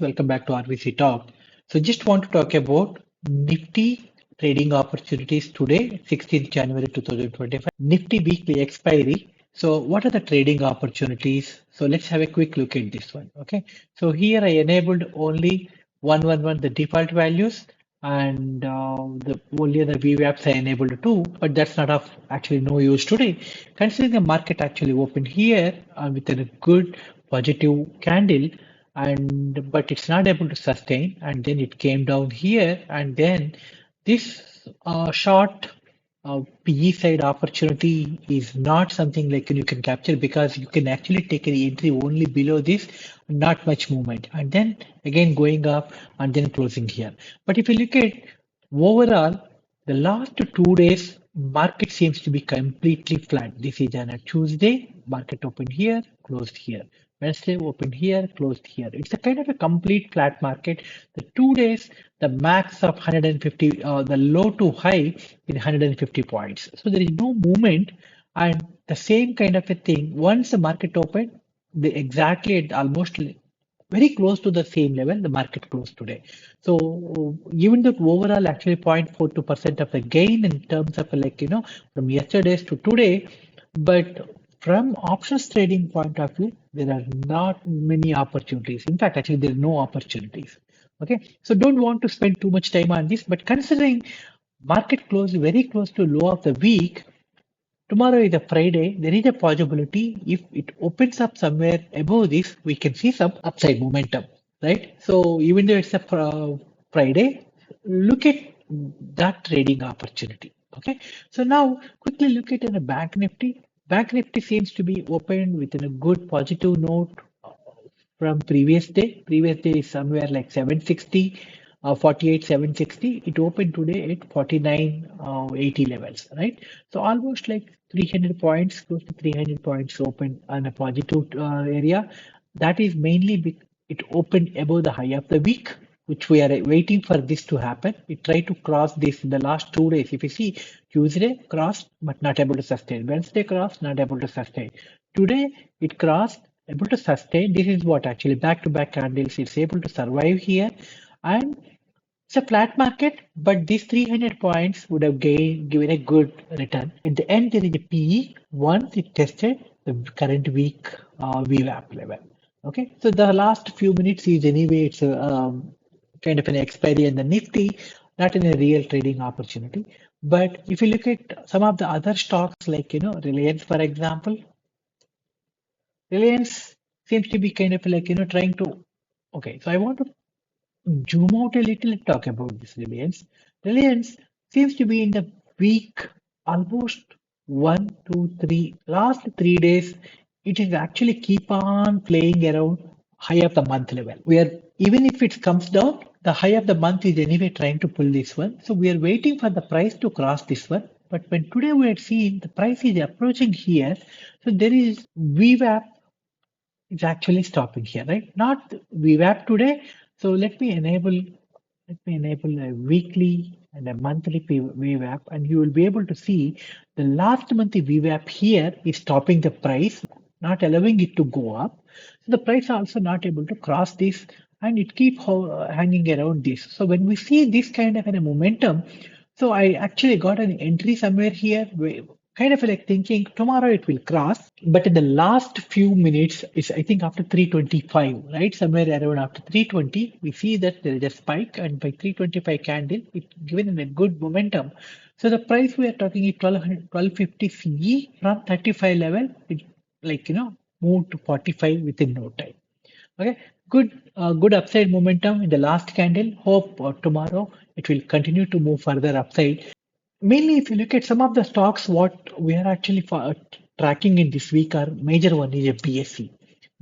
Welcome back to RVC Talk. So just want to talk about Nifty trading opportunities today, 16th January 2025. Nifty weekly expiry. So what are the trading opportunities? So let's have a quick look at this one. Okay. So here I enabled only 111, the default values, and the only the VWAPs I enabled too, but that's not of actually no use today. Considering the market actually opened here with a good positive candle, and but it's not able to sustain, and then it came down here, and then this short PE side opportunity is not something like you can capture, because you can actually take an entry only below this, not much movement, and then again going up and then closing here. But if you look at overall, the last 2 days market seems to be completely flat. This is on a Tuesday, market opened here, closed here. Wednesday opened here, closed here. It's a kind of a complete flat market. The 2 days, the max of 150, the low to high is 150 points. So there is no movement, and the same kind of a thing. Once the market opened, the exactly at almost very close to the same level the market closed today. So even though overall actually 0.42% of the gain in terms of from yesterday's to today, but from options trading point of view, there are not many opportunities. In fact, actually there are no opportunities. Okay, so don't want to spend too much time on this, but considering market closed very close to low of the week, tomorrow is a Friday. There is a possibility if it opens up somewhere above this, we can see some upside momentum, right? So even though it's a Friday, look at that trading opportunity. Okay. So now quickly look at the Bank Nifty. Bank Nifty seems to be opened within a good positive note from previous day. Previous day is somewhere like 760, 48, 760. It opened today at 49, 80 levels, right? So almost like 300 points, close to 300 points open on a positive area. That is mainly it opened above the high of the week, which we are waiting for this to happen. It tried to cross this in the last 2 days. If you see, Tuesday crossed but not able to sustain. Wednesday crossed, not able to sustain. Today it crossed, able to sustain. This is what actually back-to-back candles. It's able to survive here, and it's a flat market. But these 300 points would have given a good return. At the end, there is a PE once it tested the current week VWAP level. Okay, so the last few minutes is anyway, it's a kind of an expiry in the Nifty, not in a real trading opportunity. But if you look at some of the other stocks like Reliance, for example, Reliance seems to be kind of like trying to. Okay, so I want to zoom out a little and talk about this Reliance. Reliance seems to be in the week almost 1, 2, 3 last 3 days. It is actually keep on playing around high of the month level. We are, even if it comes down, the high of the month is anyway trying to pull this one. So we are waiting for the price to cross this one. But when today we had seen the price is approaching here, so there is VWAP is actually stopping here, right? Not VWAP today. So let me enable a weekly and a monthly VWAP, and you will be able to see the last monthly VWAP here is stopping the price, not allowing it to go up. So the price also not able to cross this, and it keep hanging around this. So when we see this kind of a momentum, so I actually got an entry somewhere here, kind of like thinking tomorrow it will cross, but in the last few minutes, it's I think after 325, right? Somewhere around after 320, we see that there is a spike, and by 325 candle, it's given a good momentum. So the price we are talking is 1250 CE from 35 level, it moved to 45 within no time. Okay, good upside momentum in the last candle. Hope tomorrow it will continue to move further upside. Mainly, if you look at some of the stocks, what we are actually tracking in this week are major one is a BSC.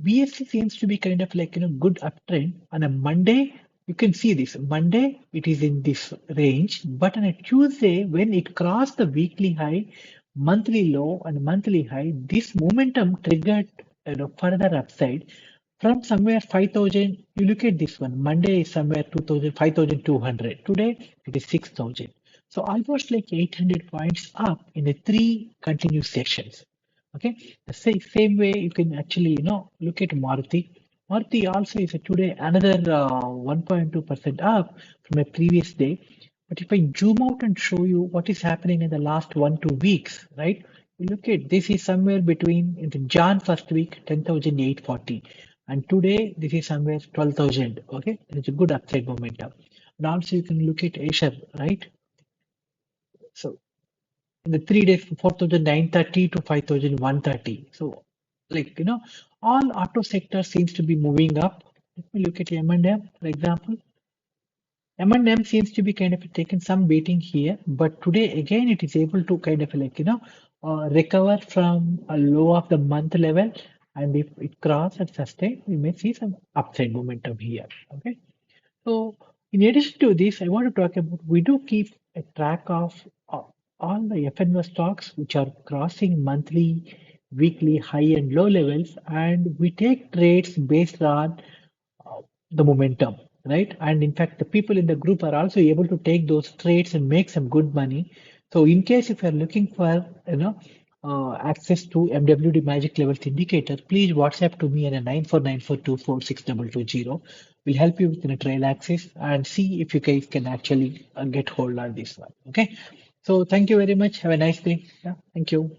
BSC seems to be kind of like good uptrend. On a Monday, you can see this. Monday it is in this range, but on a Tuesday when it crossed the weekly high, monthly low, and monthly high, this momentum triggered further upside from somewhere 5,000. You look at this one. Monday is somewhere 2,000, 5,200. Today it is 6,000. So almost like 800 points up in the 3 continuous sessions. Okay, the same way you can actually look at Maruti. Maruti also is today another 1.2% up from a previous day. But if I zoom out and show you what is happening in the last 1 2 weeks, right? You look at this is somewhere between in the Jan first week 10,840, and today this is somewhere 12,000. Okay, it's a good upside momentum. And also you can look at Asia, right? So in the 3 days, 4,930 to 5,130. So, all auto sector seems to be moving up. Let me look at M&M, for example. M&M seems to be kind of taken some beating here, but today again it is able to kind of recover from a low of the month level, and if it cross and sustain, we may see some upside momentum here. Okay. So, in addition to this, I want to talk about we do keep a track of uh, all the FNO stocks which are crossing monthly, weekly high and low levels, and we take trades based on the momentum, right? And in fact, the people in the group are also able to take those trades and make some good money. So, in case if you're looking for, access to MWD Magic Levels indicator, please WhatsApp to me at a 9494246220. We'll help you within a trail access and see if you guys can actually get hold on this one. Okay. So, thank you very much. Have a nice day. Yeah, thank you.